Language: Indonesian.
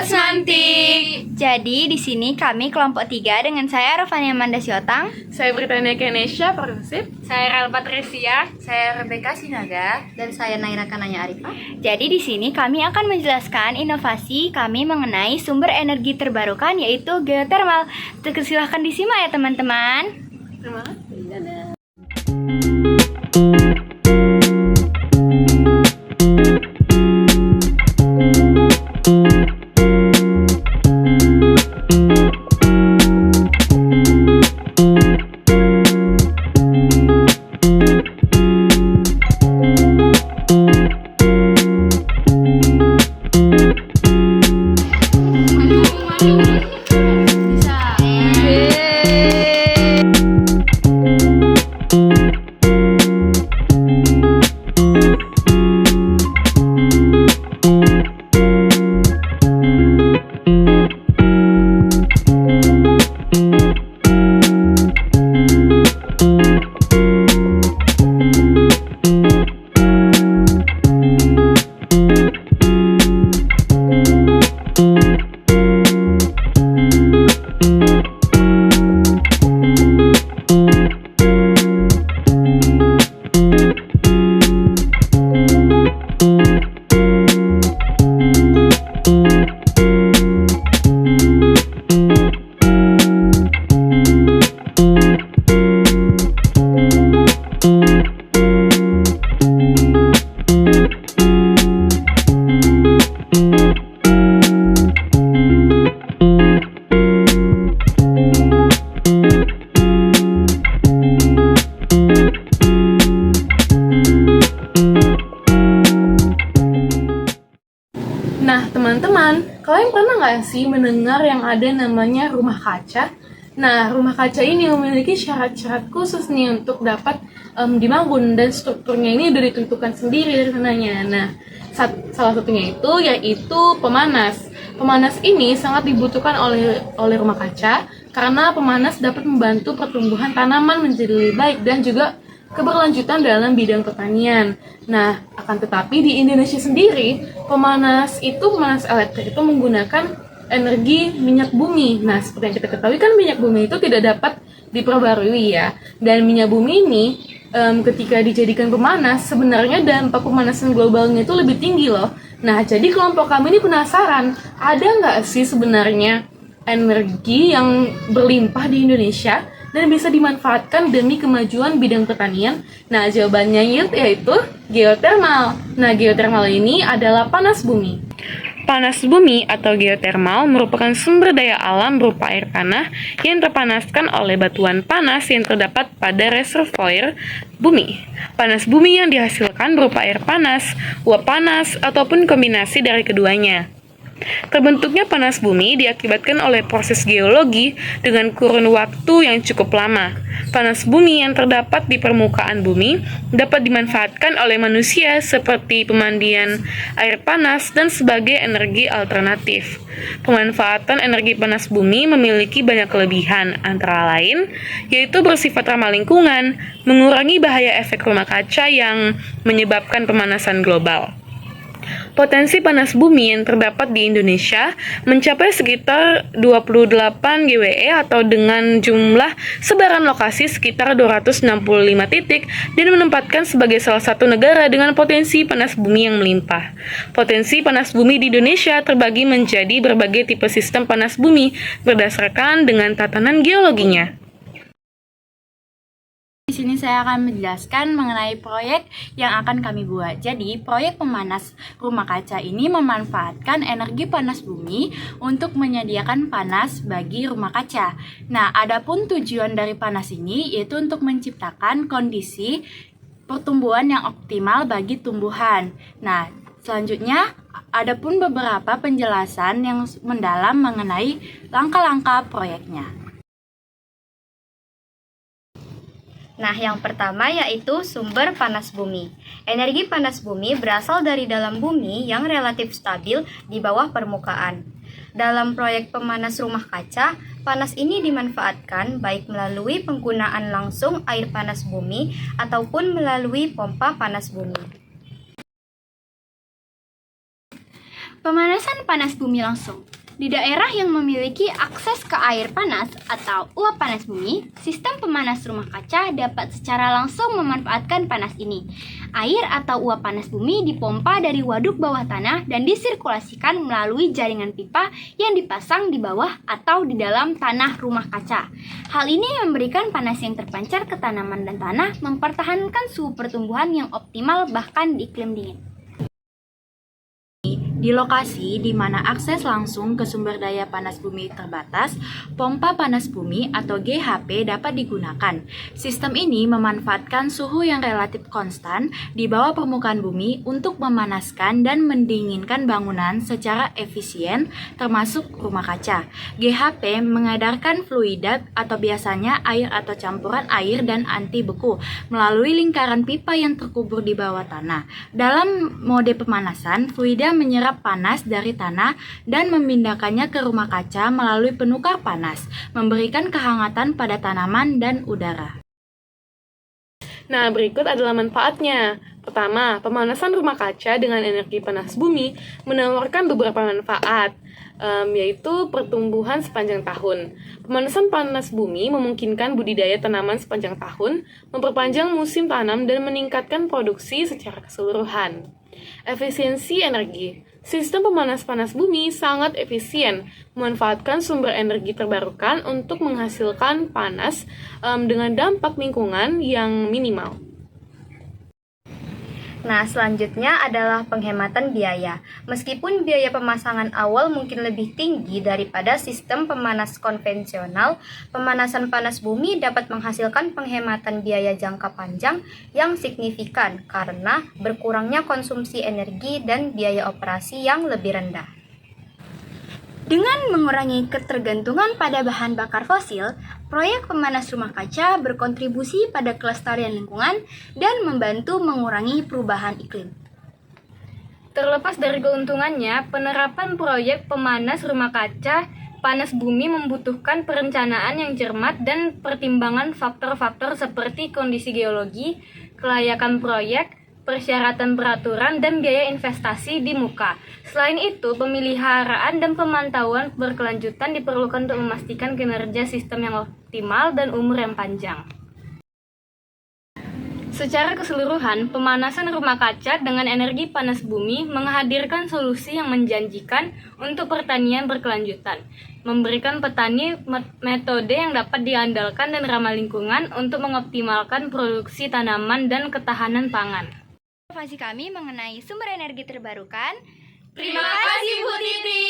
What's Mantik? Jadi di sini kami kelompok 3 dengan saya Ravani Amanda Siotang, Saya Britania Kenesha, Persib. saya Rel Patricia, Saya Rebecca Sinaga, dan saya Naira Kananya Arifah. Jadi di sini kami akan menjelaskan inovasi kami mengenai sumber energi terbarukan yaitu geothermal. Silahkan disimak ya teman-teman. Terima kasih. Nah, teman-teman, kalian pernah nggak sih mendengar yang ada namanya rumah kaca? Nah, rumah kaca ini memiliki syarat-syarat khusus nih untuk dapat dibangun, dan strukturnya ini udah ditentukan sendiri dari sananya. Nah, salah satunya yaitu pemanas. Pemanas ini sangat dibutuhkan oleh rumah kaca karena pemanas dapat membantu pertumbuhan tanaman menjadi lebih baik dan juga keberlanjutan dalam bidang pertanian. Nah, akan tetapi di Indonesia sendiri, pemanas elektrik itu menggunakan energi minyak bumi. Nah, seperti yang kita ketahui kan minyak bumi itu tidak dapat diperbarui ya. Dan minyak bumi ini ketika dijadikan pemanas, sebenarnya dampak pemanasan globalnya itu lebih tinggi loh. Nah, jadi kelompok kami ini penasaran, ada nggak sih sebenarnya energi yang berlimpah di Indonesia dan bisa dimanfaatkan demi kemajuan bidang pertanian? Nah, jawabannya yaitu geothermal. Nah, geothermal ini adalah panas bumi. Panas bumi atau geothermal merupakan sumber daya alam berupa air tanah yang terpanaskan oleh batuan panas yang terdapat pada reservoir bumi. Panas bumi yang dihasilkan berupa air panas, uap panas, ataupun kombinasi dari keduanya. Terbentuknya panas bumi diakibatkan oleh proses geologi dengan kurun waktu yang cukup lama. Panas bumi yang terdapat di permukaan bumi dapat dimanfaatkan oleh manusia seperti pemandian air panas dan sebagai energi alternatif. Pemanfaatan energi panas bumi memiliki banyak kelebihan, antara lain yaitu bersifat ramah lingkungan, mengurangi bahaya efek rumah kaca yang menyebabkan pemanasan global. Potensi panas bumi yang terdapat di Indonesia mencapai sekitar 28 GWE atau dengan jumlah sebaran lokasi sekitar 265 titik dan menempatkan sebagai salah satu negara dengan potensi panas bumi yang melimpah. Potensi panas bumi di Indonesia terbagi menjadi berbagai tipe sistem panas bumi berdasarkan dengan tatanan geologinya. Di sini saya akan menjelaskan mengenai proyek yang akan kami buat. Jadi, proyek pemanas rumah kaca ini memanfaatkan energi panas bumi untuk menyediakan panas bagi rumah kaca. Nah, adapun tujuan dari panas ini yaitu untuk menciptakan kondisi pertumbuhan yang optimal bagi tumbuhan. Nah, selanjutnya adapun beberapa penjelasan yang mendalam mengenai langkah-langkah proyeknya. Nah, yang pertama yaitu sumber panas bumi. Energi panas bumi berasal dari dalam bumi yang relatif stabil di bawah permukaan. Dalam proyek pemanas rumah kaca, panas ini dimanfaatkan baik melalui penggunaan langsung air panas bumi ataupun melalui pompa panas bumi. Pemanasan panas bumi langsung. Di daerah yang memiliki akses ke air panas atau uap panas bumi, sistem pemanas rumah kaca dapat secara langsung memanfaatkan panas ini. Air atau uap panas bumi dipompa dari waduk bawah tanah dan disirkulasikan melalui jaringan pipa yang dipasang di bawah atau di dalam tanah rumah kaca. Hal ini memberikan panas yang terpancar ke tanaman dan tanah, mempertahankan suhu pertumbuhan yang optimal bahkan di iklim dingin. Di lokasi di mana akses langsung ke sumber daya panas bumi terbatas, pompa panas bumi atau GHP dapat digunakan. Sistem ini memanfaatkan suhu yang relatif konstan di bawah permukaan bumi untuk memanaskan dan mendinginkan bangunan secara efisien, termasuk rumah kaca. GHP mengedarkan fluida atau biasanya air atau campuran air dan anti beku melalui lingkaran pipa yang terkubur di bawah tanah. Dalam mode pemanasan, fluida menyerap panas dari tanah dan memindahkannya ke rumah kaca melalui penukar panas, memberikan kehangatan pada tanaman dan udara. Nah, berikut adalah manfaatnya. Pertama, pemanasan rumah kaca dengan energi panas bumi menawarkan beberapa manfaat, yaitu pertumbuhan sepanjang tahun. Pemanasan panas bumi memungkinkan budidaya tanaman sepanjang tahun, memperpanjang musim tanam, dan meningkatkan produksi secara keseluruhan. Efisiensi energi. Sistem pemanas panas bumi sangat efisien, memanfaatkan sumber energi terbarukan untuk menghasilkan panas dengan dampak lingkungan yang minimal. Nah, selanjutnya adalah penghematan biaya. Meskipun biaya pemasangan awal mungkin lebih tinggi daripada sistem pemanas konvensional, pemanasan panas bumi dapat menghasilkan penghematan biaya jangka panjang yang signifikan karena berkurangnya konsumsi energi dan biaya operasi yang lebih rendah. Dengan mengurangi ketergantungan pada bahan bakar fosil, proyek pemanas rumah kaca berkontribusi pada kelestarian lingkungan dan membantu mengurangi perubahan iklim. Terlepas dari keuntungannya, penerapan proyek pemanas rumah kaca panas bumi membutuhkan perencanaan yang cermat dan pertimbangan faktor-faktor seperti kondisi geologi, kelayakan proyek, persyaratan peraturan, dan biaya investasi di muka. Selain itu, pemeliharaan dan pemantauan berkelanjutan diperlukan untuk memastikan kinerja sistem yang optimal dan umur yang panjang. Secara keseluruhan, pemanasan rumah kaca dengan energi panas bumi menghadirkan solusi yang menjanjikan untuk pertanian berkelanjutan, memberikan petani metode yang dapat diandalkan dan ramah lingkungan untuk mengoptimalkan produksi tanaman dan ketahanan pangan. Inovasi kami mengenai sumber energi terbarukan. Terima kasih Bu Titi.